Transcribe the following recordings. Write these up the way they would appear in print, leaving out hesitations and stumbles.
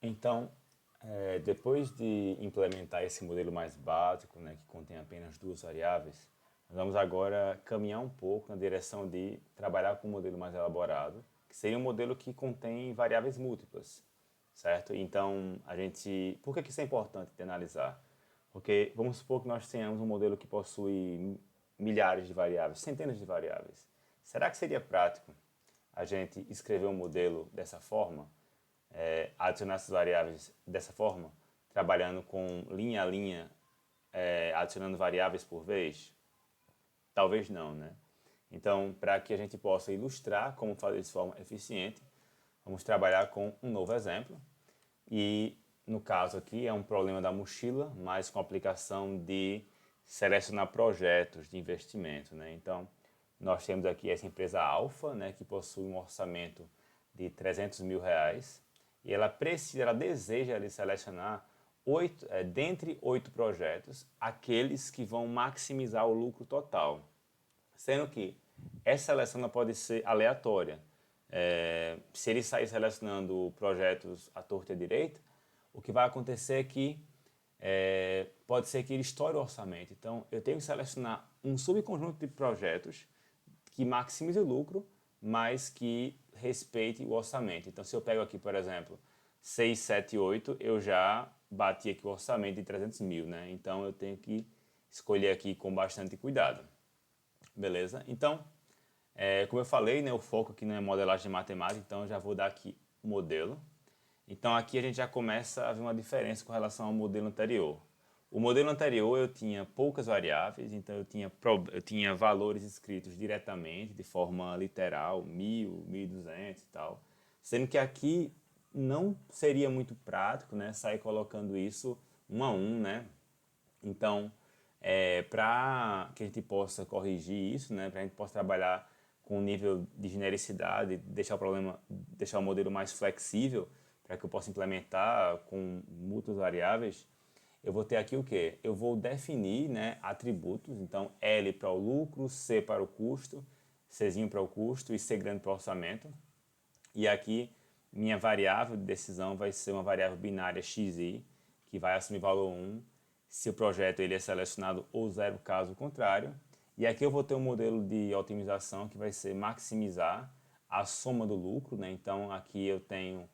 Então, depois de implementar esse modelo mais básico, né, que contém apenas duas variáveis, nós vamos agora caminhar um pouco na direção de trabalhar com um modelo mais elaborado, que seria um modelo que contém variáveis múltiplas, certo? Então, por que que isso é importante de analisar? Porque vamos supor que nós tenhamos um modelo que possui milhares de variáveis, centenas de variáveis. Será que seria prático a gente escrever um modelo dessa forma, adicionar essas variáveis dessa forma, trabalhando com linha a linha, adicionando variáveis por vez? Talvez não, né? Então, para que a gente possa ilustrar como fazer isso de forma eficiente, vamos trabalhar com um novo exemplo. E, no caso aqui, é um problema da mochila, mas com aplicação de selecionar projetos de investimento, né? Então, nós temos aqui essa empresa Alfa, né, que possui um orçamento de R$ 300 mil e ela deseja ali, selecionar dentre 8 projetos, aqueles que vão maximizar o lucro total. Sendo que essa seleção não pode ser aleatória. Se ele sair selecionando projetos à torta e à direita, o que vai acontecer é que pode ser que ele estoure o orçamento. Então, eu tenho que selecionar um subconjunto de projetos que maximize o lucro, mas que respeite o orçamento. Então, se eu pego aqui, por exemplo, 6, 7, 8, eu já bati aqui o orçamento de 300 mil, né? Então, eu tenho que escolher aqui com bastante cuidado. Beleza? Então, como eu falei, né, o foco aqui não é modelagem matemática, então eu já vou dar aqui o modelo. Então aqui a gente já começa a ver uma diferença com relação ao modelo anterior. O modelo anterior eu tinha poucas variáveis, então eu tinha valores escritos diretamente, de forma literal, 1000, 1200 e tal. Sendo que aqui não seria muito prático, né, sair colocando isso um a um, né? Então, para que a gente possa corrigir isso, né, para a gente possa trabalhar com um nível de genericidade, deixar o modelo mais flexível, para que eu possa implementar com múltiplas variáveis, eu vou ter aqui o quê? Eu vou definir, né, atributos, então L para o lucro, C para o custo, Czinho para o custo e C grande para o orçamento. E aqui minha variável de decisão vai ser uma variável binária xi, que vai assumir valor 1 se o projeto ele é selecionado ou zero caso contrário. E aqui eu vou ter um modelo de otimização que vai ser maximizar a soma do lucro, né? Então aqui eu tenho,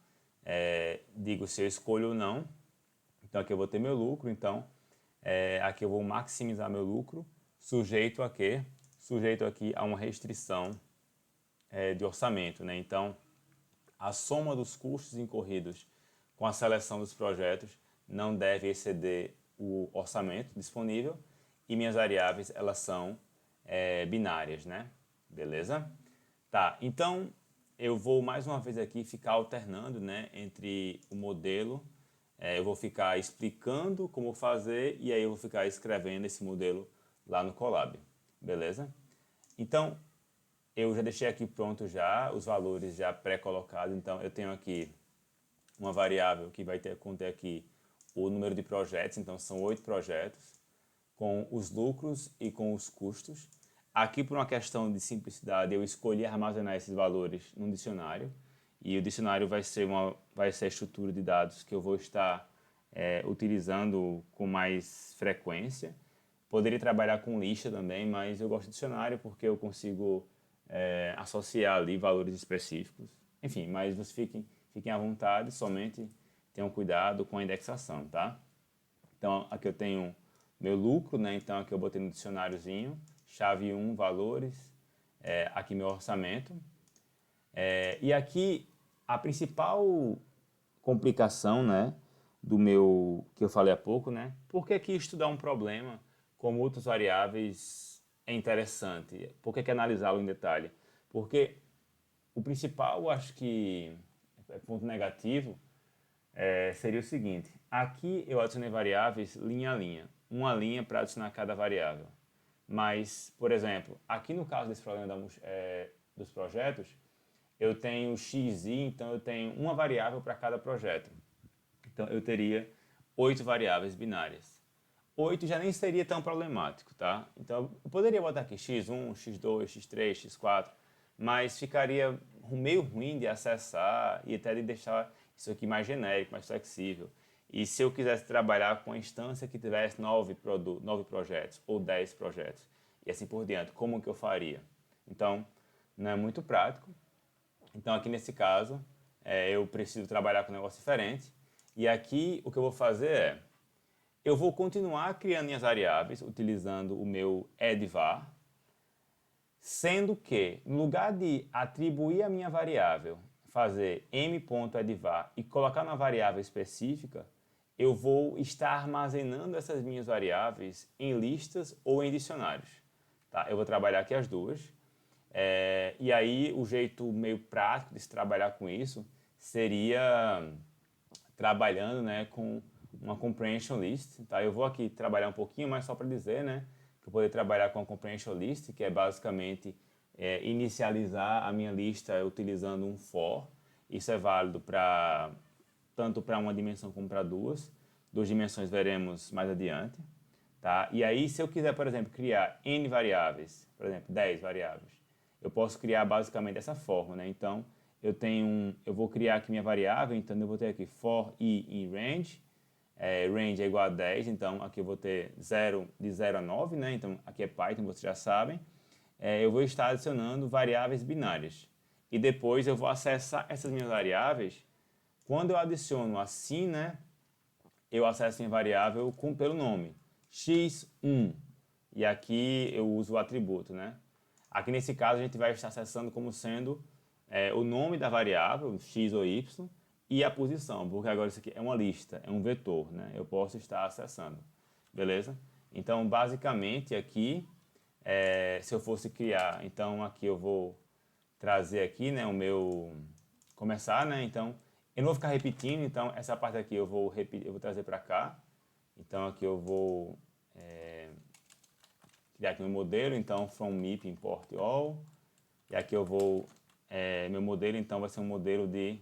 digo se eu escolho ou não. Então aqui eu vou ter meu lucro, então aqui eu vou maximizar meu lucro, sujeito a quê? Sujeito aqui a uma restrição de orçamento, né? Então a soma dos custos incorridos com a seleção dos projetos não deve exceder o orçamento disponível e minhas variáveis elas são binárias, né? Beleza? Tá, então eu vou mais uma vez aqui ficar alternando, né, entre o modelo, eu vou ficar explicando como fazer e aí eu vou ficar escrevendo esse modelo lá no Colab, beleza? Então, eu já deixei aqui pronto já os valores já pré-colocados, então eu tenho aqui uma variável que vai conter aqui o número de projetos, então são 8 projetos, com os lucros e com os custos. Aqui, por uma questão de simplicidade, eu escolhi armazenar esses valores num dicionário, e o dicionário vai ser a estrutura de dados que eu vou estar utilizando com mais frequência. Poderia trabalhar com lista também, mas eu gosto de dicionário porque eu consigo associar ali valores específicos. Enfim, mas vocês fiquem à vontade, somente tenham cuidado com a indexação, tá? Então, aqui eu tenho meu lucro, né? Então, aqui eu botei no dicionáriozinho, chave 1, valores, aqui meu orçamento. E aqui, a principal complicação, né, do meu, que eu falei há pouco, né? Por que que estudar um problema com múltiplas variáveis é interessante? Por que que analisá-lo em detalhe? Porque o principal, acho que, ponto negativo, seria o seguinte: aqui eu adicionei variáveis linha a linha, uma linha para adicionar cada variável. Mas, por exemplo, aqui no caso desse problema dos projetos, eu tenho xi, então eu tenho uma variável para cada projeto. Então eu teria 8 variáveis binárias. 8 já nem seria tão problemático, tá? Então eu poderia botar aqui x1, x2, x3, x4, mas ficaria meio ruim de acessar e até de deixar isso aqui mais genérico, mais flexível. E se eu quisesse trabalhar com uma instância que tivesse 9 projetos ou 10 projetos e assim por diante, como que eu faria? Então, não é muito prático. Então, aqui nesse caso, eu preciso trabalhar com um negócio diferente. E aqui, o que eu vou fazer é, eu vou continuar criando minhas variáveis utilizando o meu addVar, sendo que, no lugar de atribuir a minha variável, fazer m.addVar e colocar na variável específica, eu vou estar armazenando essas minhas variáveis em listas ou em dicionários. Tá? Eu vou trabalhar aqui as duas. E aí, o jeito meio prático de se trabalhar com isso seria trabalhando, né, com uma comprehension list. Tá? Eu vou aqui trabalhar um pouquinho, mas só para dizer, né, que eu poder trabalhar com a comprehension list, que é basicamente inicializar a minha lista utilizando um for. Isso é válido tanto para uma dimensão como para duas. Duas dimensões veremos mais adiante. Tá? E aí, se eu quiser, por exemplo, criar n variáveis, por exemplo, 10 variáveis, eu posso criar basicamente dessa forma, né? Então, eu vou criar aqui minha variável, então eu vou ter aqui for i in range, range é igual a 10, então aqui eu vou ter de 0 a 9, né? Então, aqui é Python, vocês já sabem. Eu vou estar adicionando variáveis binárias. E depois eu vou acessar essas minhas variáveis. Quando eu adiciono assim, né? Eu acesso minha variável pelo nome, x1. E aqui eu uso o atributo, né? Aqui nesse caso a gente vai estar acessando como sendo o nome da variável, x ou y, e a posição, porque agora isso aqui é uma lista, é um vetor, né? Eu posso estar acessando, beleza? Então, basicamente aqui, se eu fosse criar, então aqui eu vou trazer aqui, né, começar, né? Então, eu não vou ficar repetindo, então essa parte aqui eu vou trazer para cá. Então aqui eu vou criar aqui meu modelo, então from MIP import all. E aqui eu vou, meu modelo então vai ser um modelo de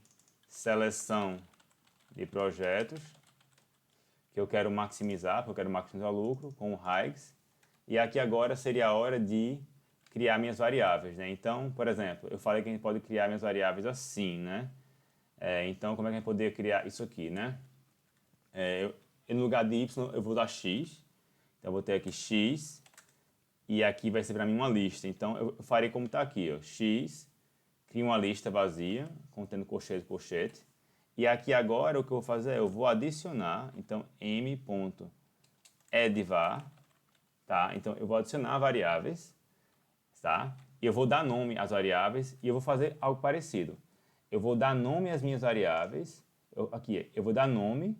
seleção de projetos que eu quero maximizar, porque eu quero maximizar o lucro com o Higgs. E aqui agora seria a hora de criar minhas variáveis, né? Então, por exemplo, eu falei que a gente pode criar minhas variáveis assim, né? Então, como é que a gente poderia criar isso aqui, né? No lugar de y, eu vou usar x. Então, eu vou ter aqui x. E aqui vai ser para mim uma lista. Então, eu farei como está aqui, ó. X, crio uma lista vazia, contendo colchete, colchete. E aqui agora, o que eu vou fazer é, eu vou adicionar, então, m.addVar, tá? Então, eu vou adicionar variáveis, tá? E eu vou dar nome às variáveis e eu vou fazer algo parecido. Eu vou dar nome às minhas variáveis, eu vou dar nome,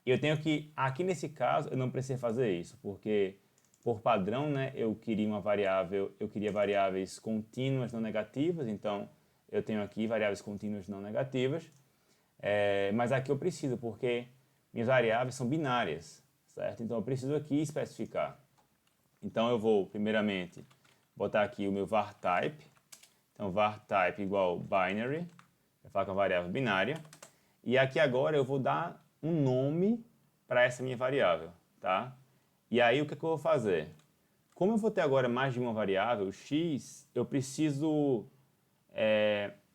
e eu tenho que, aqui nesse caso, eu não preciso fazer isso, porque por padrão, né, eu queria variáveis contínuas não negativas, então eu tenho aqui variáveis contínuas não negativas, mas aqui eu preciso, porque minhas variáveis são binárias, certo? Então eu preciso aqui especificar. Então eu vou, primeiramente, botar aqui o meu var type. Então var type igual binary, eu falo com a variável binária. E aqui agora eu vou dar um nome para essa minha variável, tá? E aí o que eu vou fazer? Como eu vou ter agora mais de uma variável, x, eu preciso,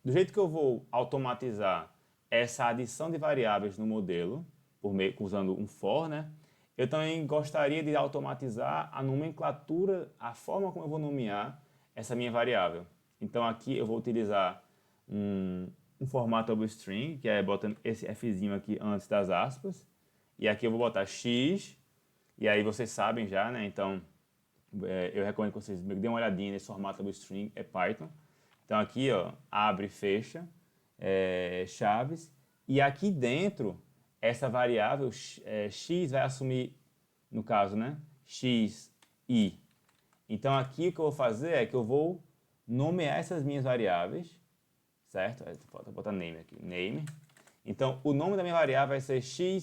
do jeito que eu vou automatizar essa adição de variáveis no modelo, usando um for, né? Eu também gostaria de automatizar a nomenclatura, a forma como eu vou nomear essa minha variável. Então aqui eu vou utilizar um formato string, que é botando esse fzinho aqui antes das aspas. E aqui eu vou botar x, e aí vocês sabem já, né? Então eu recomendo que vocês deem uma olhadinha nesse formato string, é Python. Então aqui, ó, abre e fecha, chaves. E aqui dentro, essa variável x vai assumir, no caso, né, xi. Então aqui o que eu vou fazer é que eu vou nomear essas minhas variáveis, certo? Falta botar name aqui, name. Então o nome da minha variável vai ser xi.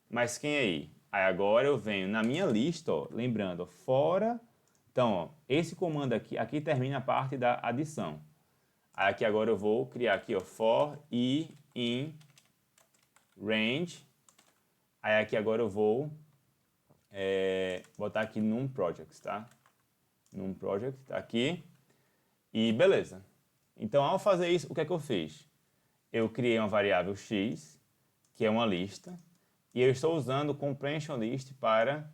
Mas quem é i? Aí agora eu venho na minha lista, ó, lembrando, ó, fora. Então, ó, esse comando aqui termina a parte da adição. Aí aqui agora eu vou criar aqui, ó, for i in range. Aí aqui agora eu vou botar aqui num project, tá? Num project, tá aqui. E beleza. Então, ao fazer isso, o que é que eu fiz? Eu criei uma variável x, que é uma lista, e eu estou usando o comprehension list para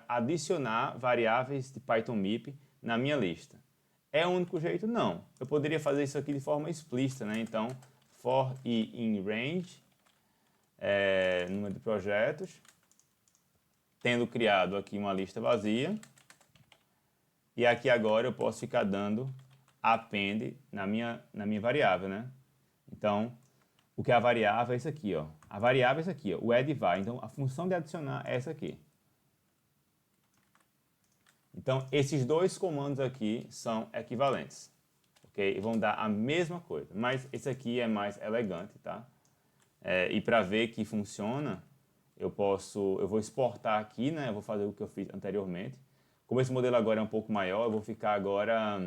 adicionar variáveis de Python MIP na minha lista. É o único jeito? Não. Eu poderia fazer isso aqui de forma explícita, né? Então, for i in range, número de projetos, tendo criado aqui uma lista vazia, e aqui agora eu posso ficar dando append na minha variável, né? Então, o que é a variável é isso aqui, ó. A variável é isso aqui, ó, o add var. Então, a função de adicionar é essa aqui. Então, esses dois comandos aqui são equivalentes, ok? E vão dar a mesma coisa, mas esse aqui é mais elegante, tá? E para ver que funciona, eu vou exportar aqui, né? Eu vou fazer o que eu fiz anteriormente. Como esse modelo agora é um pouco maior, eu vou ficar agora,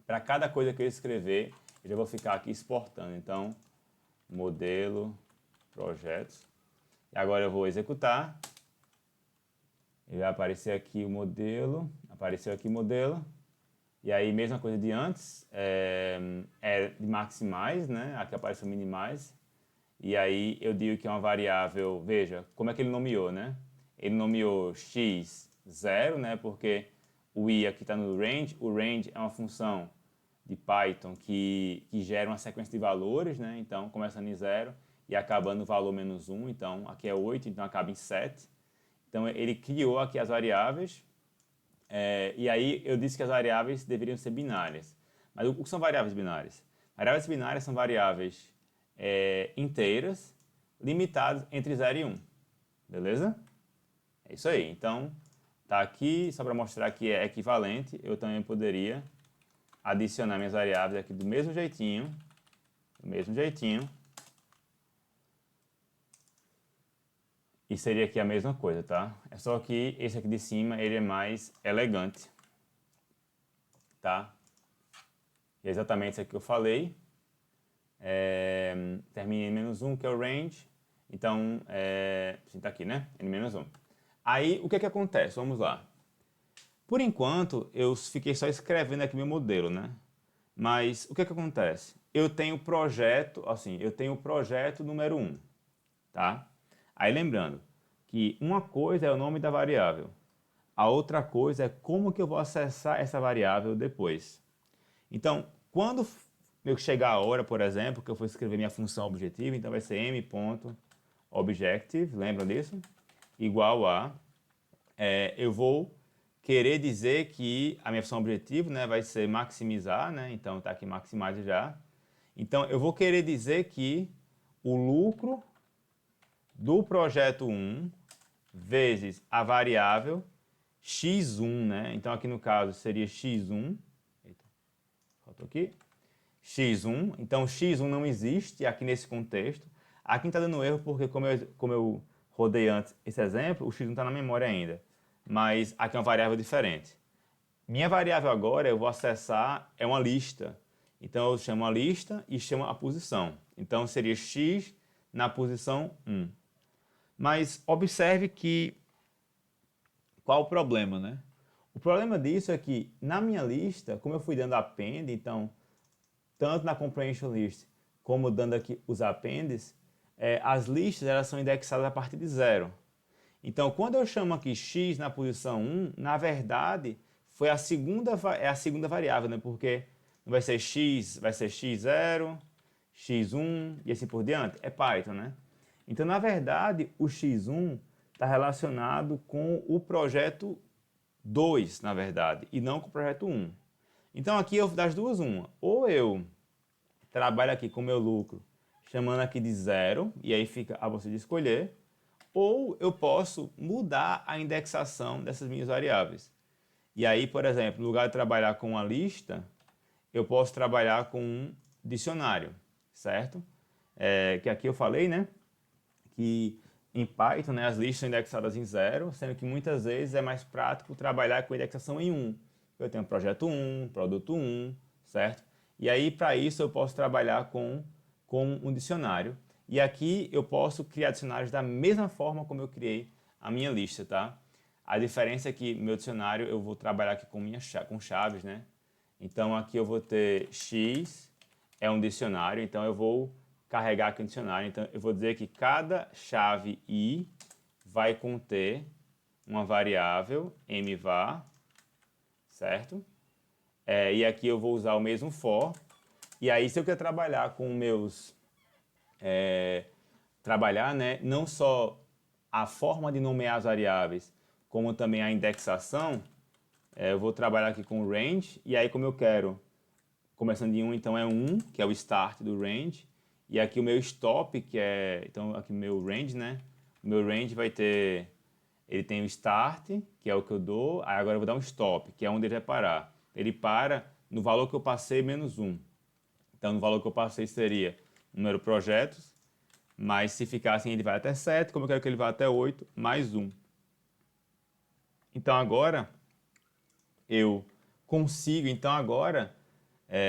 para cada coisa que eu escrever, eu já vou ficar aqui exportando. Então, modelo, projetos. E agora eu vou executar. Ele vai aparecer aqui o modelo, apareceu aqui o modelo. E aí, mesma coisa de antes, é de maximize, né? Aqui apareceu minimize. E aí eu digo que é uma variável, veja, como é que ele nomeou, né? Ele nomeou x0, né? Porque o i aqui está no range. O range é uma função de Python que gera uma sequência de valores, né? Então, começando em 0 e acabando no valor menos 1. Então, aqui é 8, então acaba em 7. Então, ele criou aqui as variáveis. E aí, eu disse que as variáveis deveriam ser binárias. Mas o que são variáveis binárias? Variáveis binárias são variáveis inteiras, limitadas entre 0 e 1. Beleza? É isso aí. Então, tá aqui, só para mostrar que é equivalente, eu também poderia adicionar minhas variáveis aqui do mesmo jeitinho. E seria aqui a mesma coisa, tá? É só que esse aqui de cima, ele é mais elegante. Tá? E é exatamente isso aqui que eu falei. Termina em -1, que é o range. Então, assim, tá aqui, né? N-1. Aí, o que que acontece? Vamos lá. Por enquanto, eu fiquei só escrevendo aqui meu modelo, né? Mas, o que que acontece? Eu tenho o projeto, assim, eu tenho o projeto número 1, tá? Aí, lembrando que uma coisa é o nome da variável. A outra coisa é como que eu vou acessar essa variável depois. Então, quando eu chegar a hora, por exemplo, que eu for escrever minha função objetivo, então vai ser m.objective, lembram disso? Igual a, eu vou querer dizer que a minha função objetivo, né, vai ser maximizar, né? Então está aqui maximize já. Então eu vou querer dizer que o lucro do projeto 1 vezes a variável x1, né? Então aqui no caso seria x1. Eita, faltou aqui. x1. Então x1 não existe aqui nesse contexto. Aqui está dando erro porque como eu rodei antes esse exemplo, o x1 está na memória ainda. Mas aqui é uma variável diferente. Minha variável agora eu vou acessar é uma lista. Então eu chamo a lista e chamo a posição. Então seria x na posição 1. Mas observe que qual o problema, né? O problema disso é que na minha lista, como eu fui dando append, então tanto na comprehension list como dando aqui os appends, as listas elas são indexadas a partir de 0. Então, quando eu chamo aqui x na posição 1, na verdade, é a segunda variável, né? Porque não vai ser x, vai ser x0, x1 e assim por diante. É Python, né? Então, na verdade, o x1 está relacionado com o projeto 2, na verdade, e não com o projeto 1. Então, aqui, das duas, uma. Ou eu trabalho aqui com o meu lucro, chamando aqui de 0, e aí fica a você de escolher, ou eu posso mudar a indexação dessas minhas variáveis. E aí, por exemplo, no lugar de trabalhar com uma lista, eu posso trabalhar com um dicionário, certo? Que aqui eu falei, né? Que em Python, né, as listas são indexadas em 0, sendo que muitas vezes é mais prático trabalhar com indexação em 1. Eu tenho projeto 1, produto 1, certo? E aí, para isso, eu posso trabalhar com um dicionário. E aqui eu posso criar dicionários da mesma forma como eu criei a minha lista, tá? A diferença é que meu dicionário eu vou trabalhar aqui com chaves, né? Então, aqui eu vou ter x é um dicionário, então eu vou carregar aqui no dicionário. Então, eu vou dizer que cada chave i vai conter uma variável mvar, certo? E aqui eu vou usar o mesmo for. E aí, se eu quero trabalhar com meus... trabalhar, né, não só a forma de nomear as variáveis, como também a indexação, eu vou trabalhar aqui com o range. E aí, como eu quero, começando de 1, então é 1, que é o start do range. E aqui o meu stop, que é... Então, aqui o meu range, né? O meu range vai ter... Ele tem o start, que é o que eu dou. Aí agora eu vou dar um stop, que é onde ele vai parar. Ele para no valor que eu passei menos 1. Então, no valor que eu passei seria o número de projetos, mas se ficar assim, ele vai até 7. Como eu quero que ele vá até 8, mais 1. Então, agora, eu consigo... Então, agora...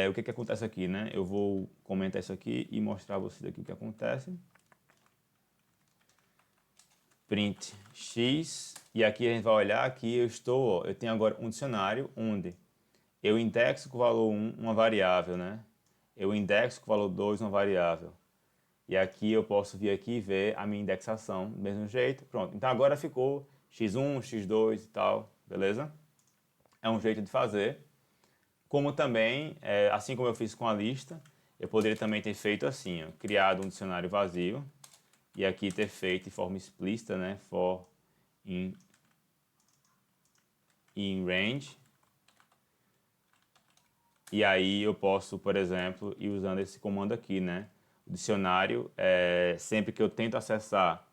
o que acontece aqui, né? Eu vou comentar isso aqui e mostrar a vocês aqui o que acontece. Print x, e aqui a gente vai olhar que eu tenho agora um dicionário onde eu indexo com o valor 1 uma variável, né? Eu indexo com o valor 2 uma variável. E aqui eu posso vir aqui e ver a minha indexação do mesmo jeito. Pronto. Então agora ficou x1, x2 e tal, beleza? É um jeito de fazer. Como também, assim como eu fiz com a lista, eu poderia também ter feito assim, ó, criado um dicionário vazio e aqui ter feito de forma explícita, né, for in range. E aí eu posso, por exemplo, ir usando esse comando aqui, né? O dicionário, sempre que eu tento acessar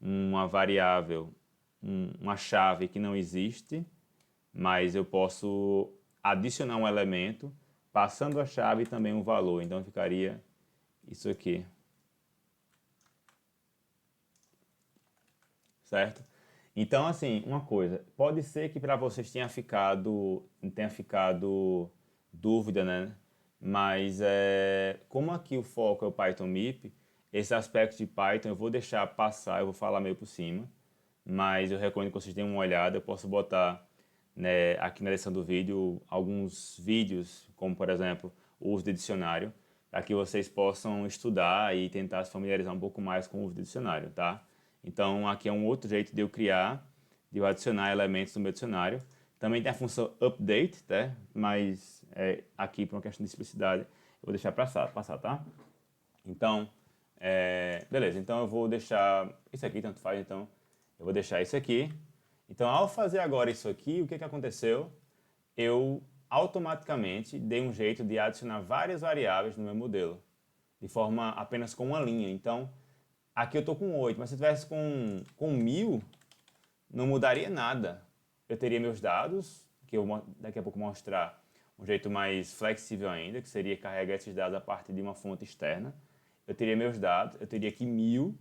uma variável, uma chave que não existe, mas eu posso adicionar um elemento, passando a chave e também um valor. Então ficaria isso aqui. Certo? Então, assim, uma coisa, pode ser que para vocês tenha ficado dúvida, né? Mas como aqui o foco é o Python MIP, esse aspecto de Python eu vou deixar passar, eu vou falar meio por cima, mas eu recomendo que vocês deem uma olhada. Eu posso botar, né, aqui na descrição do vídeo alguns vídeos, como por exemplo o uso de dicionário, para que vocês possam estudar e tentar se familiarizar um pouco mais com o uso de dicionário, tá? Então aqui é um outro jeito de eu criar, de eu adicionar elementos no meu dicionário. Também tem a função update, tá? Mas aqui por uma questão de simplicidade eu vou deixar passar, tá? Então, beleza, então eu vou deixar isso aqui, tanto faz, então eu vou deixar isso aqui. Então, ao fazer agora isso aqui, o que aconteceu? Eu automaticamente dei um jeito de adicionar várias variáveis no meu modelo, de forma apenas com uma linha. Então, aqui eu estou com 8, mas se eu tivesse com 1000, não mudaria nada. Eu teria meus dados, que eu daqui a pouco mostrar um jeito mais flexível ainda, que seria carregar esses dados a partir de uma fonte externa. Eu teria meus dados, eu teria aqui 1000,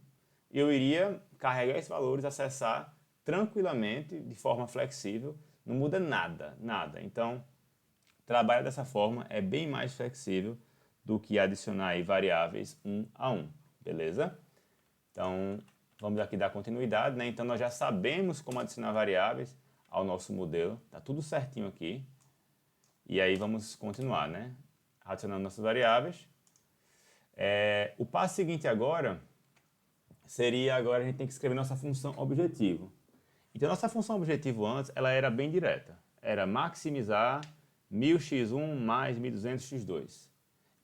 e eu iria carregar esses valores, acessar tranquilamente, de forma flexível, não muda nada, nada. Então, trabalhar dessa forma é bem mais flexível do que adicionar aí variáveis um a um, beleza? Então, vamos aqui dar continuidade, né? Então, nós já sabemos como adicionar variáveis ao nosso modelo, tá tudo certinho aqui. E aí, vamos continuar, né? Adicionando nossas variáveis. O passo seguinte agora seria, agora a gente tem que escrever nossa função objetivo. Então, nossa função objetivo antes, ela era bem direta. Era maximizar 1000x1 mais 1200x2.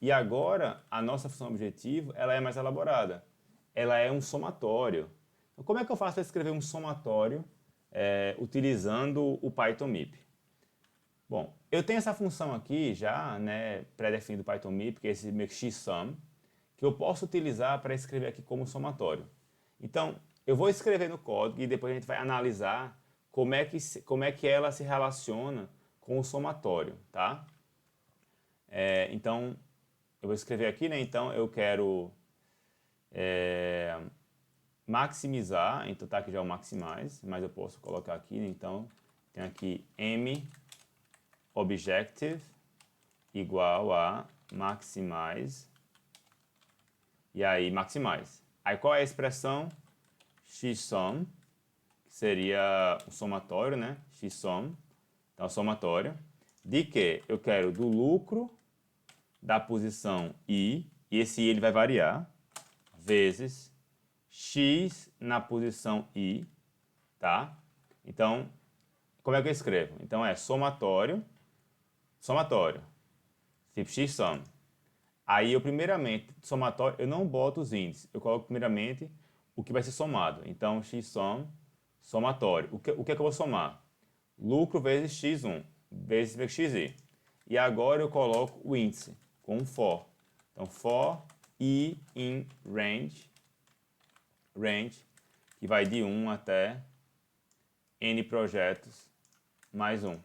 E agora, a nossa função objetivo, ela é mais elaborada. Ela é um somatório. Então, como é que eu faço para escrever um somatório utilizando o Python MIP? Bom, eu tenho essa função aqui já, né, pré-definido do Python MIP, que é esse meu xsum, que eu posso utilizar para escrever aqui como somatório. Então, eu vou escrever no código e depois a gente vai analisar como é que ela se relaciona com o somatório, tá? Então, eu vou escrever aqui, né? Então, eu quero maximizar, então tá aqui já o maximize, mas eu posso colocar aqui, né? Então, tem aqui m objective igual a maximize, e aí maximize. Aí qual é a expressão? Xsum, que seria o somatório, né? Xsum, então somatório. de que eu quero do lucro da posição I, e esse I ele vai variar, vezes X na posição I, tá? Então, como é que eu escrevo? Então, é somatório, tipo X-sum. Aí, eu primeiramente, somatório, eu não boto os índices, eu coloco primeiramente o que vai ser somado. Então, X-sum, somatório. O que é que eu vou somar? Lucro vezes X1, vezes XI. E agora eu coloco o índice com um for. Então, for I in range, que vai de 1 até N projetos mais 1.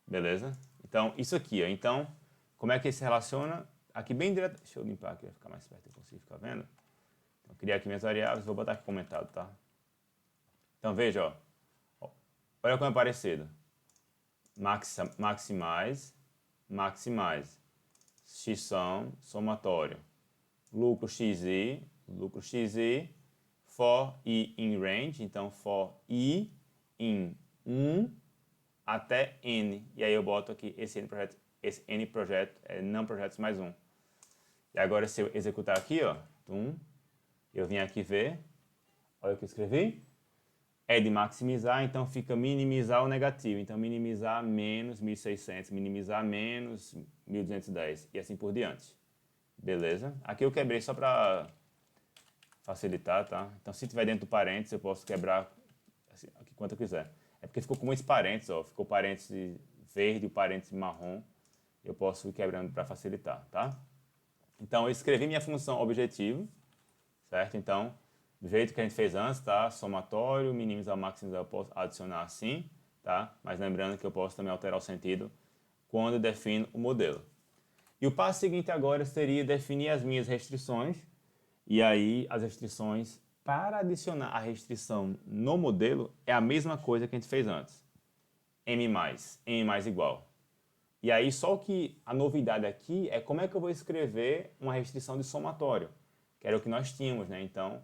Beleza? Então, isso aqui, ó. Então, como é que se relaciona? Aqui bem direto. Deixa eu limpar aqui, vai ficar mais perto, eu consigo ficar vendo. Então, eu criei aqui minhas variáveis, vou botar aqui comentado, tá? Então, veja, ó. Olha como é parecido. Maximize, X-sum, somatório. Lucro XI, for I in range, então for I em 1 até N. E aí eu boto aqui esse N projeto, não projetos mais 1. E agora se eu executar aqui, ó, eu vim aqui ver, olha o que eu escrevi. É de maximizar, então fica minimizar o negativo. Então minimizar menos 1.600, minimizar menos 1.210 e assim por diante. Beleza? Aqui eu quebrei só para facilitar, tá? Então se tiver dentro do parênteses eu posso quebrar assim, aqui quanto eu quiser. É porque ficou com muitos parênteses, ó. Ficou parênteses verde e parênteses marrom. Eu posso ir quebrando para facilitar, tá? Então eu escrevi minha função objetivo, certo? Então do jeito que a gente fez antes, tá? Somatório, minimizar, maximizar, eu posso adicionar assim, tá? Mas lembrando que eu posso também alterar o sentido quando eu defino o modelo. E o passo seguinte agora seria definir as minhas restrições. E aí as restrições, para adicionar a restrição no modelo, é a mesma coisa que a gente fez antes. M mais igual. E aí só que a novidade aqui é como é que eu vou escrever uma restrição de somatório, que era o que nós tínhamos, né? Então,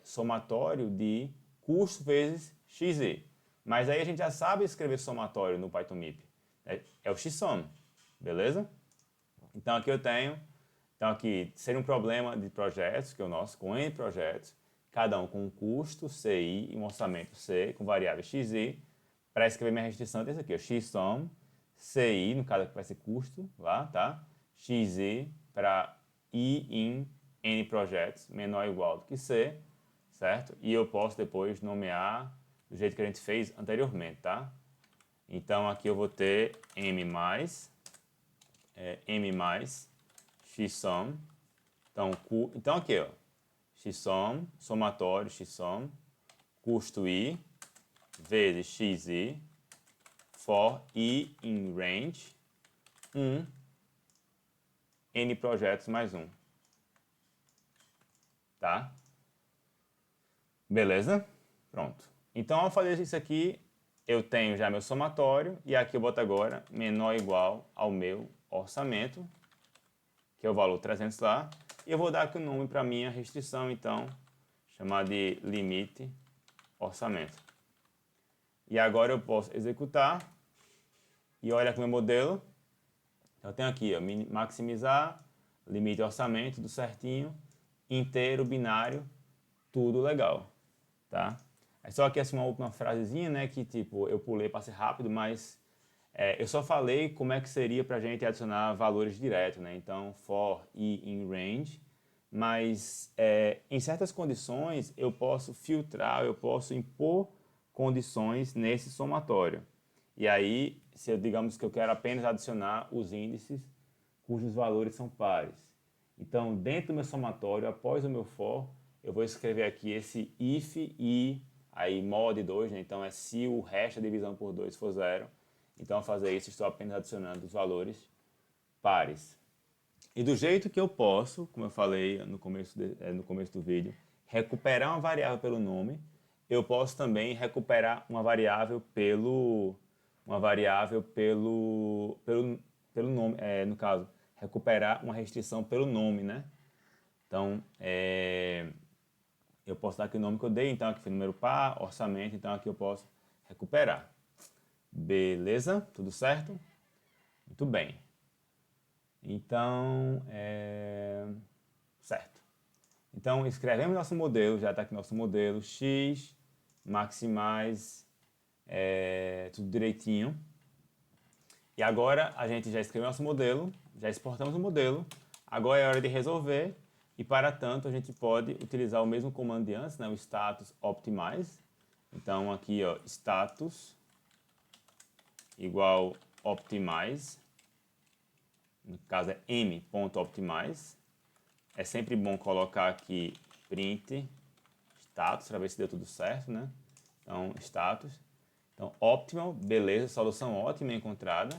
somatório de custo vezes XZ. Mas aí a gente já sabe escrever somatório no Python MIP. É o XSUM, beleza? Então aqui eu tenho, seria um problema de projetos, que é o nosso, com N projetos, cada um com um custo CI e um orçamento C, com variável XI. Para escrever minha restrição, tem isso aqui, ó, XSUM, CI, no caso aqui vai ser custo, lá, tá? XI para I em N projetos, menor ou igual do que C, certo? E eu posso depois nomear do jeito que a gente fez anteriormente, tá? Então aqui eu vou ter M XSUM. Então aqui, ó, XSUM, somatório, XSUM, custo I, vezes XI, for I in range, 1, N projetos mais 1. Tá? Beleza? Pronto. Então, ao fazer isso aqui, eu tenho já meu somatório, e aqui eu boto agora menor ou igual ao meu orçamento, que é o valor 300 lá, e eu vou dar aqui o nome para minha restrição, então, chamar de limite orçamento. E agora eu posso executar, e olha aqui o meu modelo. Eu tenho aqui, ó, maximizar, limite orçamento, tudo certinho, inteiro, binário, tudo legal, tá? É só aqui assim uma última frasezinha, né, que tipo, eu pulei, passei rápido, mas eu só falei como é que seria para a gente adicionar valores direto, né? Então, for I in range, mas em certas condições eu posso filtrar, eu posso impor condições nesse somatório. E aí, se eu, digamos que eu quero apenas adicionar os índices cujos valores são pares. Então, dentro do meu somatório, após o meu for, eu vou escrever aqui esse if e aí mod 2, né? Então é se o resto da divisão por 2 for 0. Então, ao fazer isso, estou apenas adicionando os valores pares. E do jeito que eu posso, como eu falei no começo do vídeo, recuperar uma variável pelo nome, eu posso também recuperar uma variável pelo nome, no caso, recuperar uma restrição pelo nome, né? Então, eu posso dar aqui o nome que eu dei, então aqui foi número par, orçamento, então aqui eu posso recuperar. Beleza? Tudo certo? Muito bem. Então, certo. Então, escrevemos nosso modelo, já está aqui nosso modelo x, maximais, tudo direitinho. E agora a gente já escreveu nosso modelo, já exportamos o modelo, agora é hora de resolver e para tanto a gente pode utilizar o mesmo comando de antes, né, o status optimize. Então aqui, ó, status igual optimize, no caso é m.optimize. É sempre bom colocar aqui print status para ver se deu tudo certo, né? Então, status. Então, optimal, beleza, solução ótima encontrada.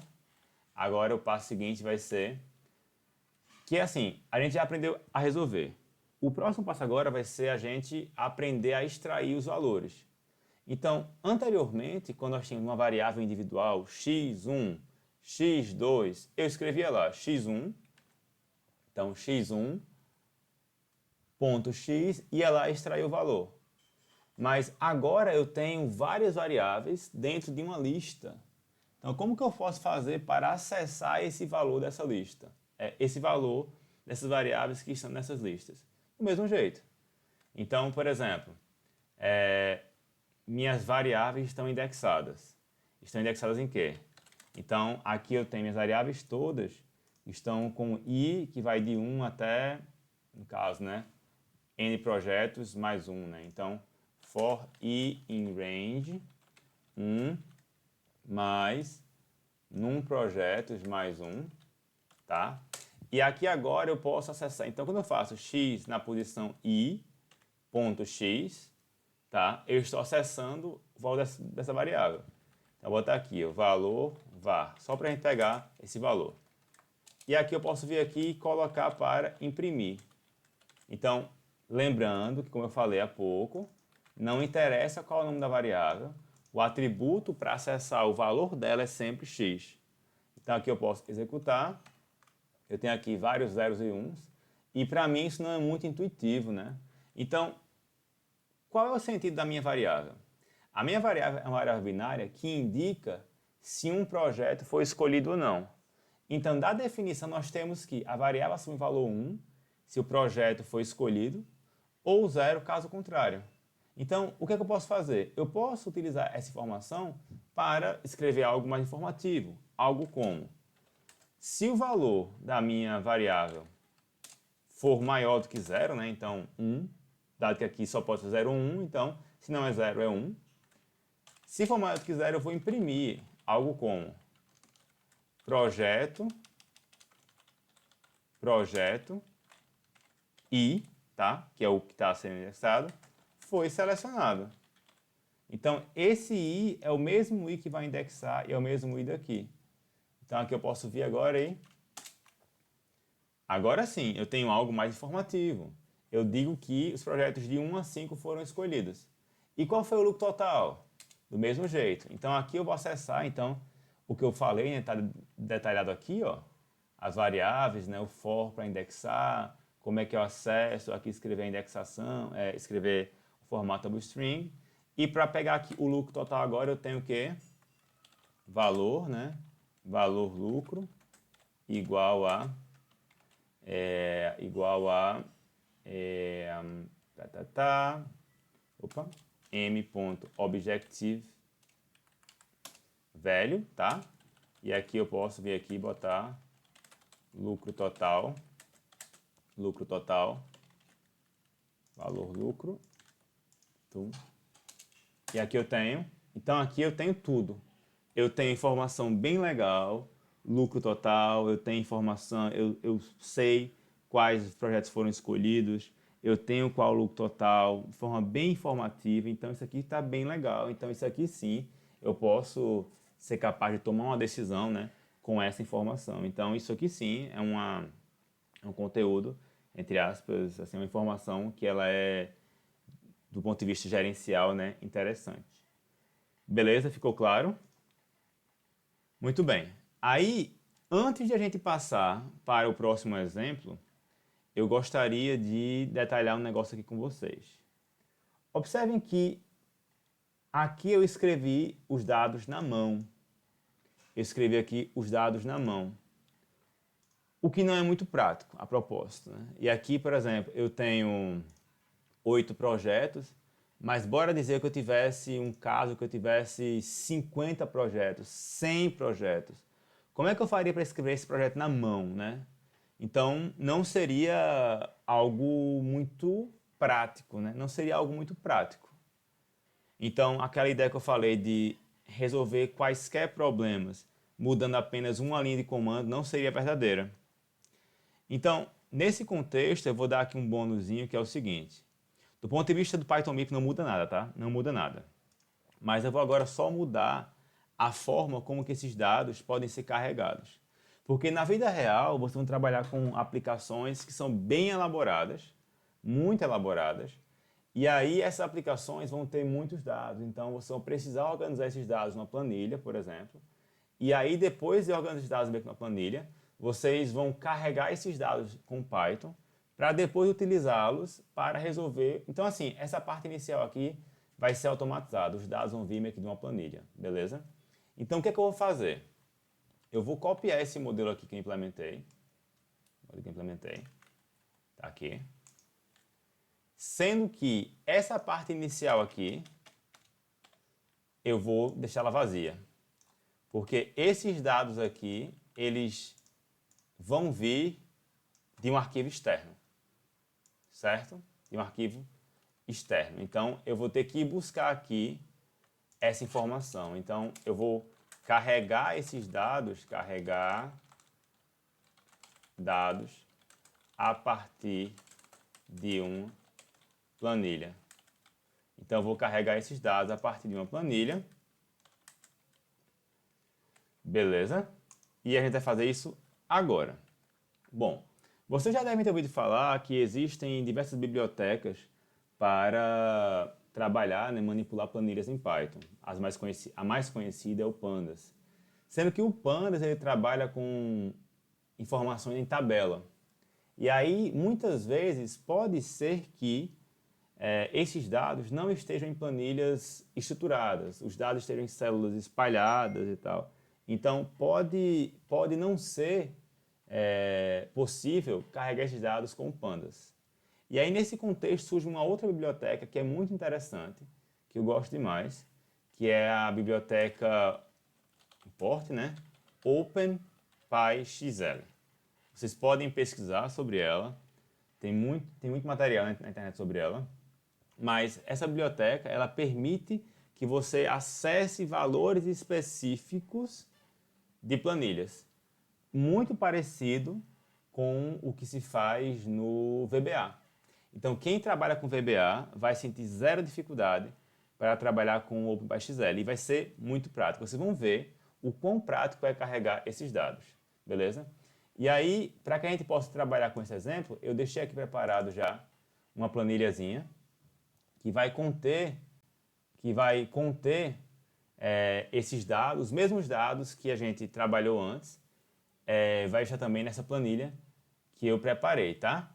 Agora o passo seguinte vai ser que assim, a gente já aprendeu a resolver. O próximo passo agora vai ser a gente aprender a extrair os valores. Então, anteriormente, quando nós tínhamos uma variável individual x1, x2, eu escrevia lá x1, então x1, ponto x, ia lá extrair o valor. Mas agora eu tenho várias variáveis dentro de uma lista. Então, como que eu posso fazer para acessar esse valor dessa lista? Esse valor dessas variáveis que estão nessas listas? Do mesmo jeito. Então, por exemplo, minhas variáveis estão indexadas. Estão indexadas em quê? Então, aqui eu tenho minhas variáveis todas, estão com i, que vai de 1 até, no caso, né, n projetos mais 1, né? Então, for i in range 1 mais num projetos mais 1, tá? E aqui agora eu posso acessar. Então, quando eu faço x na posição i, ponto x, tá? Eu estou acessando o valor dessa variável. Então, eu vou botar aqui o valor var, só para a gente pegar esse valor. E aqui eu posso vir aqui e colocar para imprimir. Então, lembrando que, como eu falei há pouco, não interessa qual é o nome da variável, o atributo para acessar o valor dela é sempre x. Então, aqui eu posso executar, eu tenho aqui vários zeros e uns, e para mim isso não é muito intuitivo, né? Então, qual é o sentido da minha variável? A minha variável é uma variável binária que indica se um projeto foi escolhido ou não. Então, da definição, nós temos que a variável assume o valor 1 se o projeto foi escolhido, ou 0 caso contrário. Então, o que é que eu posso fazer? Eu posso utilizar essa informação para escrever algo mais informativo, algo como: se o valor da minha variável for maior do que 0, né? Então 1, dado que aqui só pode ser 0 ou 1, então se não é 0 é 1. Se for maior do que 0, eu vou imprimir algo como projeto i, tá? Que é o que está sendo indexado, foi selecionado. Então, esse i é o mesmo i que vai indexar e é o mesmo i daqui. Então, aqui eu posso vir agora aí. Agora sim, eu tenho algo mais informativo. Eu digo que os projetos de 1 a 5 foram escolhidos. E qual foi o lucro total? Do mesmo jeito. Então, aqui eu vou acessar, então, o que eu falei, né, está detalhado aqui, ó, as variáveis, né, o for para indexar, como é que eu acesso, aqui escrever a indexação, escrever o formato string. E para pegar aqui o lucro total agora, eu tenho o quê? Valor, né? Valor lucro igual a m.objective velho, tá? E aqui eu posso vir aqui e botar lucro total, valor lucro, e aqui eu tenho, então aqui eu tenho tudo. Eu tenho informação bem legal, lucro total, eu tenho informação, eu sei quais projetos foram escolhidos, eu tenho qual o lucro total, de forma bem informativa, então isso aqui está bem legal. Então isso aqui sim, eu posso ser capaz de tomar uma decisão, né, com essa informação. Então isso aqui sim é um conteúdo, entre aspas, assim, uma informação que ela é, do ponto de vista gerencial, né, interessante. Beleza? Ficou claro? Muito bem. Aí, antes de a gente passar para o próximo exemplo, eu gostaria de detalhar um negócio aqui com vocês. Observem que aqui eu escrevi os dados na mão. eu escrevi aqui os dados na mão. O que não é muito prático, a propósito, né? E aqui, por exemplo, eu tenho 8 projetos, mas bora dizer que eu tivesse um caso que eu tivesse 50 projetos, 100 projetos. Como é que eu faria para escrever esse projeto na mão, né? Então, não seria algo muito prático, né? Não seria algo muito prático. Então, aquela ideia que eu falei de resolver quaisquer problemas mudando apenas uma linha de comando não seria verdadeira. Então, nesse contexto, eu vou dar aqui um bônusinho que é o seguinte. Do ponto de vista do Python MIP não muda nada, tá? Não muda nada. Mas eu vou agora só mudar a forma como que esses dados podem ser carregados. Porque na vida real, vocês vão trabalhar com aplicações que são bem elaboradas, muito elaboradas, e aí essas aplicações vão ter muitos dados. Então, vocês vão precisar organizar esses dados numa planilha, por exemplo, e aí depois de organizar esses dados na planilha, vocês vão carregar esses dados com Python para depois utilizá-los para resolver. Então, assim, essa parte inicial aqui vai ser automatizada. Os dados vão vir aqui de uma planilha, beleza? Então, o que é que eu vou fazer? Eu vou copiar esse modelo aqui que eu implementei. Tá aqui. Sendo que essa parte inicial aqui, eu vou deixá-la vazia. Porque esses dados aqui, eles vão vir de um arquivo externo. Certo? De um arquivo externo. Então, eu vou ter que ir buscar aqui essa informação. Então, eu vou carregar esses dados, carregar dados a partir de uma planilha. Então, eu vou carregar esses dados a partir de uma planilha. Beleza? E a gente vai fazer isso agora. Bom, vocês já devem ter ouvido falar que existem diversas bibliotecas para trabalhar, né, manipular planilhas em Python. A mais conhecida é o Pandas. Sendo que o Pandas ele trabalha com informações em tabela. E aí, muitas vezes, pode ser que esses dados não estejam em planilhas estruturadas, os dados estejam em células espalhadas e tal. Então, pode não ser possível carregar esses dados com Pandas. E aí, nesse contexto, surge uma outra biblioteca que é muito interessante, que eu gosto demais, que é a biblioteca import, né? OpenPyXL. Vocês podem pesquisar sobre ela, tem muito material na internet sobre ela, mas essa biblioteca ela permite que você acesse valores específicos de planilhas, muito parecido com o que se faz no VBA. Então, quem trabalha com VBA vai sentir zero dificuldade para trabalhar com o OpenPyXL e vai ser muito prático. Vocês vão ver o quão prático é carregar esses dados, beleza? E aí, para que a gente possa trabalhar com esse exemplo, eu deixei aqui preparado já uma planilhazinha que vai conter esses dados, os mesmos dados que a gente trabalhou antes, vai estar também nessa planilha que eu preparei, tá?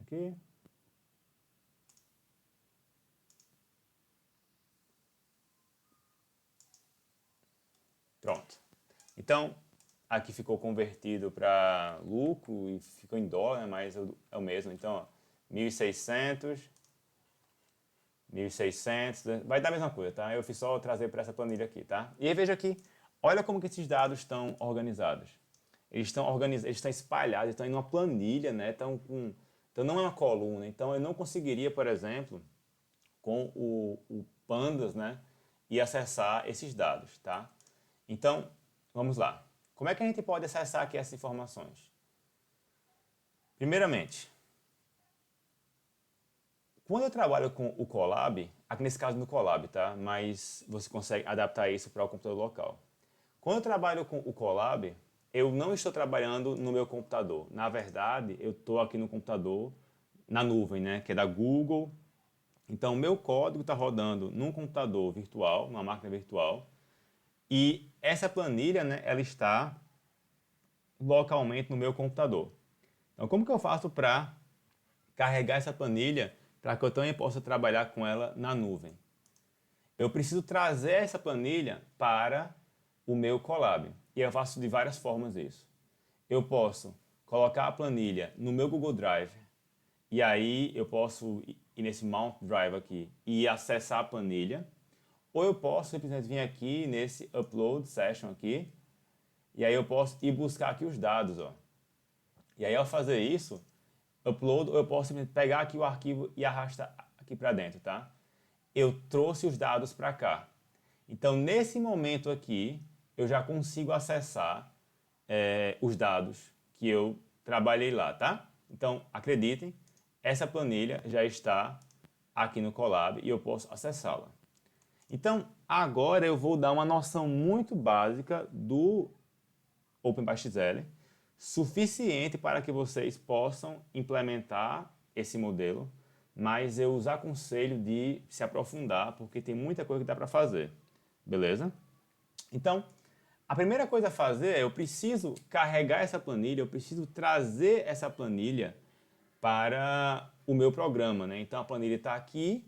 Aqui. Pronto. Então, aqui ficou convertido para lucro e ficou em dólar, né, mas é o mesmo. Então, ó, 1.600, 1.600, vai dar a mesma coisa, tá? Eu fiz só trazer para essa planilha aqui, tá? E aí veja aqui, olha como que esses dados estão organizados. Eles estão espalhados, estão em uma planilha, né? Então não é uma coluna. Então eu não conseguiria, por exemplo, com o Pandas, né, e acessar esses dados, tá? Então, vamos lá. Como é que a gente pode acessar aqui essas informações? Primeiramente, quando eu trabalho com o Colab, aqui nesse caso no Colab, tá? Mas você consegue adaptar isso para o computador local. Quando eu trabalho com o Colab, eu não estou trabalhando no meu computador. Na verdade, eu estou aqui no computador, na nuvem, né? Que é da Google. Então, o meu código está rodando num computador virtual, numa máquina virtual. E essa planilha, né, ela está localmente no meu computador. Então, como que eu faço para carregar essa planilha para que eu também possa trabalhar com ela na nuvem? eu preciso trazer essa planilha para o meu Colab. E eu faço de várias formas isso. Eu posso colocar a planilha no meu Google Drive, e aí eu posso ir nesse Mount Drive aqui e acessar a planilha, ou eu posso simplesmente vir aqui nesse Upload Session aqui, e aí eu posso ir buscar aqui os dados, ó. E aí ao fazer isso, upload, ou eu posso simplesmente pegar aqui o arquivo e arrastar aqui para dentro, tá? Eu trouxe os dados para cá. Então nesse momento aqui, eu já consigo acessar os dados que eu trabalhei lá, tá? Então acreditem, essa planilha já está aqui no Colab e eu posso acessá-la. Então, agora eu vou dar uma noção muito básica do OpenPyXL, suficiente para que vocês possam implementar esse modelo, mas eu os aconselho de se aprofundar, porque tem muita coisa que dá para fazer, beleza? Então, a primeira coisa a fazer é eu preciso carregar essa planilha, eu preciso trazer essa planilha para o meu programa, né? Então a planilha está aqui,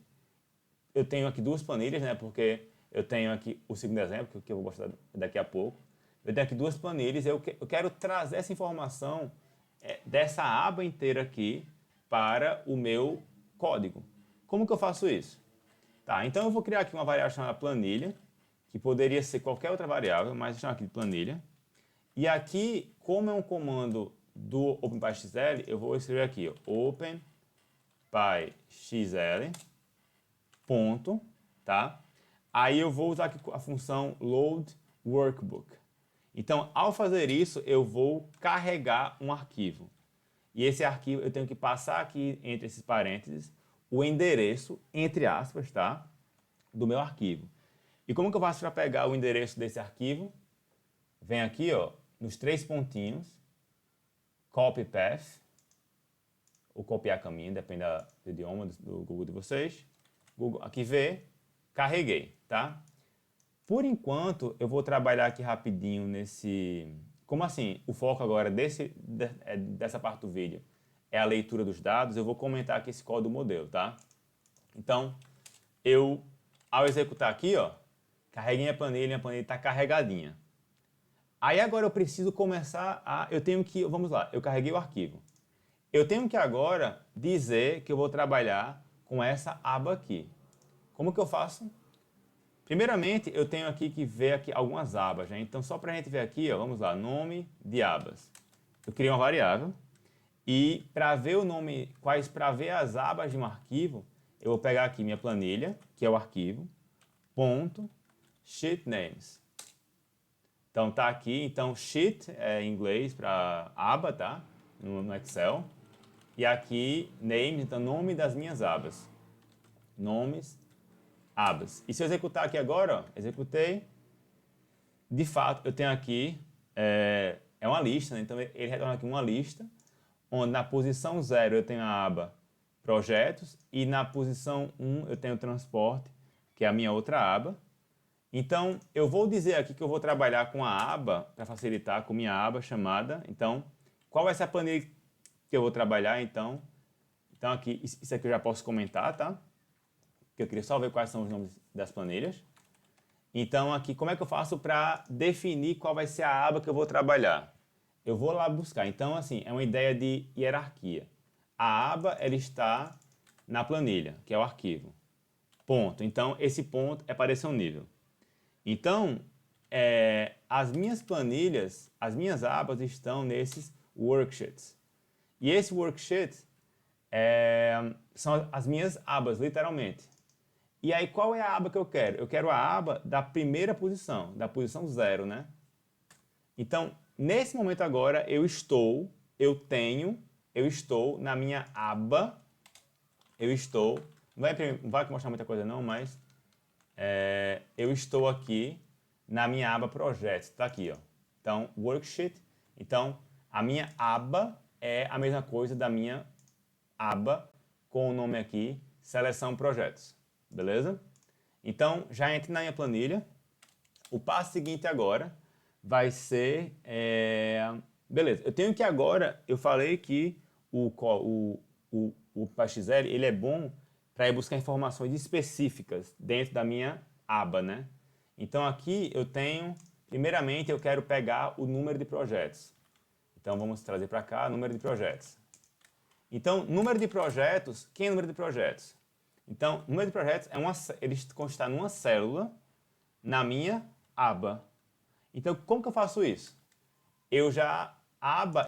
eu tenho aqui duas planilhas, né? Porque eu tenho aqui o segundo exemplo, que eu vou mostrar daqui a pouco. Eu tenho aqui duas planilhas, eu quero trazer essa informação dessa aba inteira aqui para o meu código. Como que eu faço isso? Tá, então eu vou criar aqui uma variável chamada planilha, que poderia ser qualquer outra variável, mas eu chamo aqui de planilha. E aqui, como é um comando do OpenPyXL, eu vou escrever aqui, ó, OpenPyXL, ponto, tá? Aí eu vou usar aqui a função load workbook. Então, ao fazer isso, eu vou carregar um arquivo. E esse arquivo eu tenho que passar aqui entre esses parênteses o endereço, entre aspas, tá? Do meu arquivo. E como que eu faço para pegar o endereço desse arquivo? Vem aqui, ó, nos três pontinhos, copy path, ou copiar caminho, depende do idioma do Google de vocês. Google, aqui vê, carreguei, tá? Por enquanto, eu vou trabalhar aqui rapidinho nesse... Como assim? O foco agora dessa parte do vídeo é a leitura dos dados. Eu vou comentar aqui esse código modelo, tá? Então, ao executar aqui, ó, carreguei a planilha está carregadinha. Aí agora eu preciso começar vamos lá, eu carreguei o arquivo. Eu tenho que agora dizer que eu vou trabalhar com essa aba aqui. Como que eu faço? Primeiramente, eu tenho aqui que ver aqui algumas abas, né? Então, só para a gente ver aqui, ó, vamos lá, nome de abas. Eu criei uma variável e para ver para ver as abas de um arquivo, eu vou pegar aqui minha planilha, que é o arquivo, ponto, sheet names. Então, tá aqui, então sheet é em inglês para aba, tá? No Excel. E aqui, names, então nome das minhas abas. Nomes, abas. E se eu executar aqui agora, ó, executei, de fato, eu tenho aqui, é uma lista, né? Então ele retorna aqui uma lista, onde na posição 0 eu tenho a aba projetos e na posição 1 eu tenho transporte, que é a minha outra aba. Então, eu vou dizer aqui que eu vou trabalhar com a aba, para facilitar, com minha aba chamada. Então, qual vai ser a planilha que eu vou trabalhar, então? Então, aqui, isso aqui eu já posso comentar, tá? Porque eu queria só ver quais são os nomes das planilhas. Então, aqui, como é que eu faço para definir qual vai ser a aba que eu vou trabalhar? Eu vou lá buscar. Então, assim, é uma ideia de hierarquia. A aba, ela está na planilha, que é o arquivo. Ponto. Então, esse ponto é para esse nível. Então, as minhas planilhas, as minhas abas estão nesses worksheets. E esse worksheet são as minhas abas, literalmente. E aí, qual é a aba que eu quero? Eu quero a aba da primeira posição, da posição 0, né? Então, nesse momento agora, eu estou na minha aba, não vai mostrar muita coisa não, mas eu estou aqui na minha aba projetos, tá aqui, ó. Então, worksheet, então a minha aba é a mesma coisa da minha aba com o nome aqui, seleção projetos, beleza? Então, já entrei na minha planilha. O passo seguinte agora vai ser, beleza, eu tenho que agora, eu falei que o PyXL, ele é bom para ir buscar informações específicas dentro da minha aba, né? Então aqui eu tenho, primeiramente eu quero pegar o número de projetos. Então vamos trazer para cá número de projetos. Então, número de projetos, quem é o número de projetos? Então, número de projetos ele consta numa célula na minha aba. Então, como que eu faço isso? Eu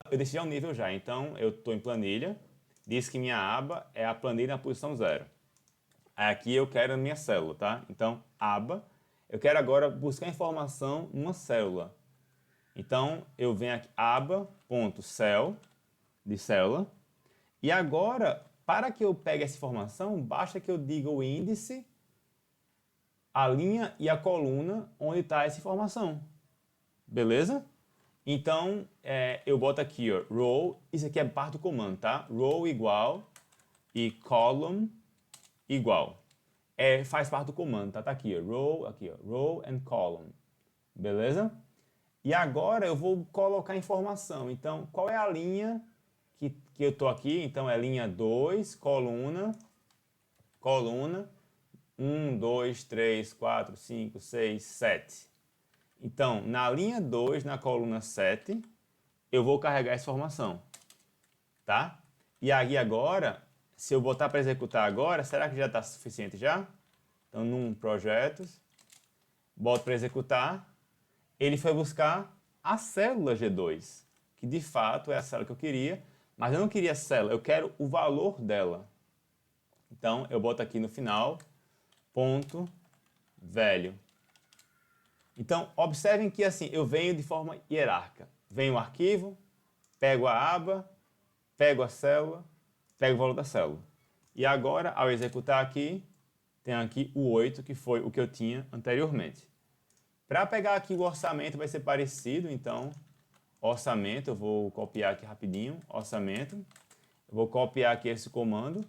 decidi já um nível já. Então, eu estou em planilha, diz que minha aba é a planilha na posição 0. Aqui eu quero a minha célula, tá? Então, aba, eu quero agora buscar informação numa célula. Então, eu venho aqui, aba.cell, de célula, e agora, para que eu pegue essa informação, basta que eu diga o índice, a linha e a coluna onde está essa informação. Beleza? Então, eu boto aqui, ó, row, isso aqui é parte do comando, tá? Row igual e column igual. Faz parte do comando, tá? Tá aqui, ó, row and column. Beleza? E agora eu vou colocar informação. Então, qual é a linha que eu estou aqui? Então, é linha 2, coluna, 1, 2, 3, 4, 5, 6, 7. Então, na linha 2, na coluna 7, eu vou carregar essa informação. Tá? E aí agora, se eu botar para executar agora, será que já está suficiente já? Então, num projetos, boto para executar, ele foi buscar a célula G2, que de fato é a célula que eu queria, mas eu não queria a célula, eu quero o valor dela. Então, eu boto aqui no final, ponto, velho. Então, observem que assim, eu venho de forma hierárquica. Venho o arquivo, pego a aba, pego a célula, pego o valor da célula. E agora, ao executar aqui, tem aqui o 8, que foi o que eu tinha anteriormente. Para pegar aqui o orçamento vai ser parecido, então, orçamento, eu vou copiar aqui rapidinho, orçamento. Eu vou copiar aqui esse comando.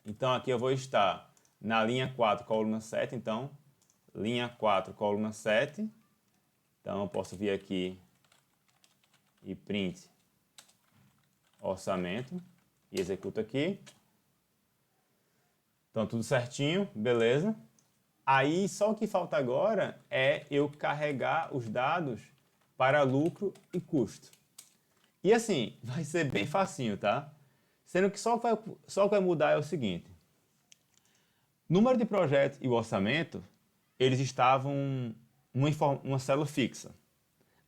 Então, aqui eu vou estar na linha 4, coluna 7, então, linha 4, coluna 7. Então, eu posso vir aqui e print orçamento e executo aqui. Então, tudo certinho, beleza. Aí, só o que falta agora é eu carregar os dados para lucro e custo. E assim, vai ser bem facinho, tá? Sendo que só o que vai mudar é o seguinte. Número de projetos e o orçamento, eles estavam numa célula fixa.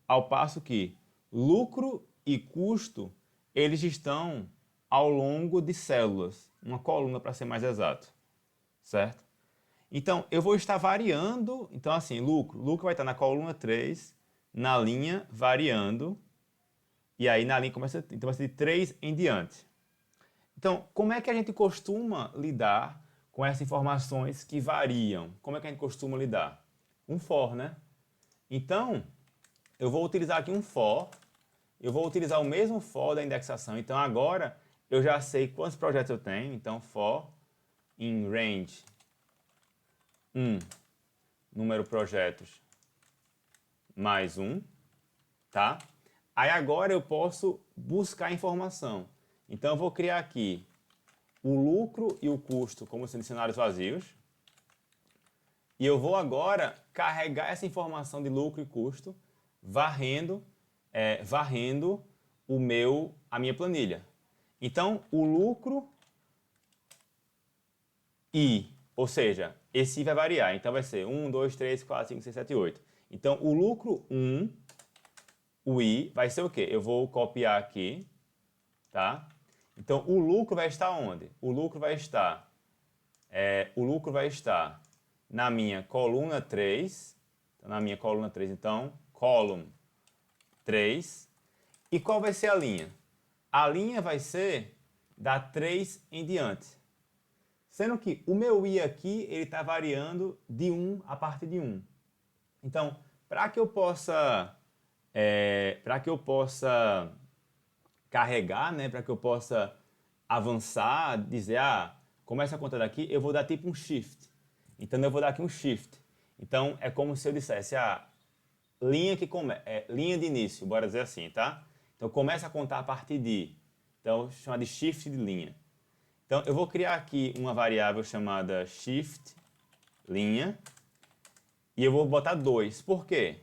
Ao passo que lucro e custo, eles estão ao longo de células. Uma coluna, para ser mais exato. Certo? Então, eu vou estar variando. Então, assim, lucro vai estar na coluna 3, na linha variando. E aí, na linha começa, então vai ser de 3 em diante. Então, como é que a gente costuma lidar com essas informações que variam? Como é que a gente costuma lidar? Um for, né? Então, eu vou utilizar aqui um for. Eu vou utilizar o mesmo for da indexação. Então, agora, eu já sei quantos projetos eu tenho. Então, for in range 1, número projetos mais 1, tá? Aí agora eu posso buscar informação. Então eu vou criar aqui o lucro e o custo como sendo cenários vazios. E eu vou agora carregar essa informação de lucro e custo varrendo a minha planilha. Então o lucro ou seja, esse I vai variar. Então vai ser 1, 2, 3, 4, 5, 6, 7, 8. Então o lucro 1, o I, vai ser o quê? Eu vou copiar aqui, tá? Então o lucro vai estar onde? O lucro vai estar na minha coluna 3. Então, na minha coluna 3, então, column 3. E qual vai ser a linha? A linha vai ser da 3 em diante. Sendo que o meu I aqui, ele está variando de 1 a partir de 1. Então, para que eu possa carregar, né, para que eu possa avançar, dizer, começa a conta daqui, eu vou dar tipo um shift. Então, eu vou dar aqui um shift. Então, é como se eu dissesse, linha de início, bora dizer assim, tá? Então, começa a contar a partir de. Então, chama de shift de linha. Então, eu vou criar aqui uma variável chamada shift linha. e eu vou botar 2. Por quê?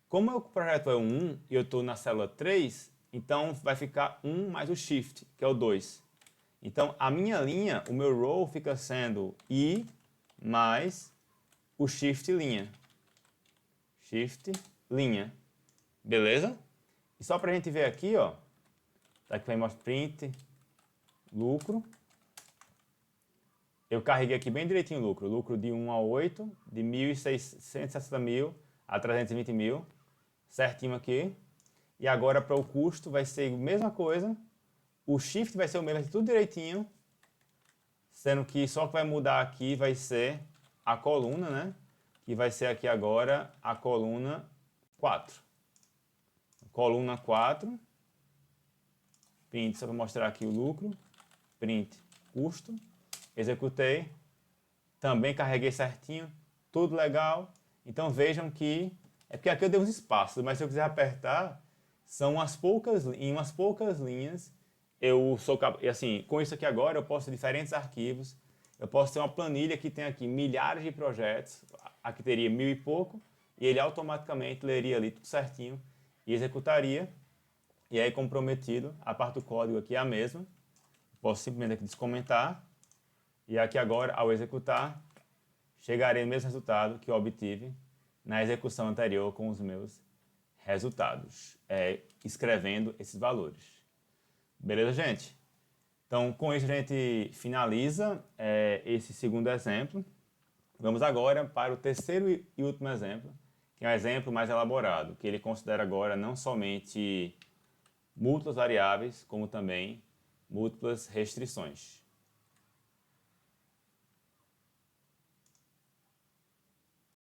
Como o projeto é 1 e eu estou na célula 3, então vai ficar 1 mais o shift, que é o 2. Então, a minha linha, o meu row fica sendo I mais o shift linha. Shift linha. Beleza? E só para a gente ver aqui, ó, tá aqui vai mostrar print, lucro. Eu carreguei aqui bem direitinho o lucro. Lucro de 1 a 8, de 1.660 mil a 320 mil. Certinho aqui. E agora para o custo vai ser a mesma coisa. O shift vai ser o mesmo, vai ser tudo direitinho. Sendo que só que vai mudar aqui vai ser a coluna, né? Que vai ser aqui agora a coluna 4. Coluna 4. Print, só para mostrar aqui o lucro. Print, custo. Executei. Também carreguei certinho. Tudo legal. Então vejam que... É porque aqui eu dei uns espaços, mas se eu quiser apertar, são em umas poucas linhas. Eu sou capaz... E assim, com isso aqui agora eu posso ter diferentes arquivos. Eu posso ter uma planilha que tem aqui milhares de projetos. Aqui teria 1000 e pouco. E ele automaticamente leria ali tudo certinho e executaria. E aí, como prometido, a parte do código aqui é a mesma. Posso simplesmente aqui descomentar. E aqui agora, ao executar, chegarei no mesmo resultado que eu obtive na execução anterior com os meus resultados, escrevendo esses valores. Beleza, gente? Então, com isso a gente finaliza esse segundo exemplo. Vamos agora para o terceiro e último exemplo, que é um exemplo mais elaborado, que ele considera agora não somente múltiplas variáveis, como também múltiplas restrições.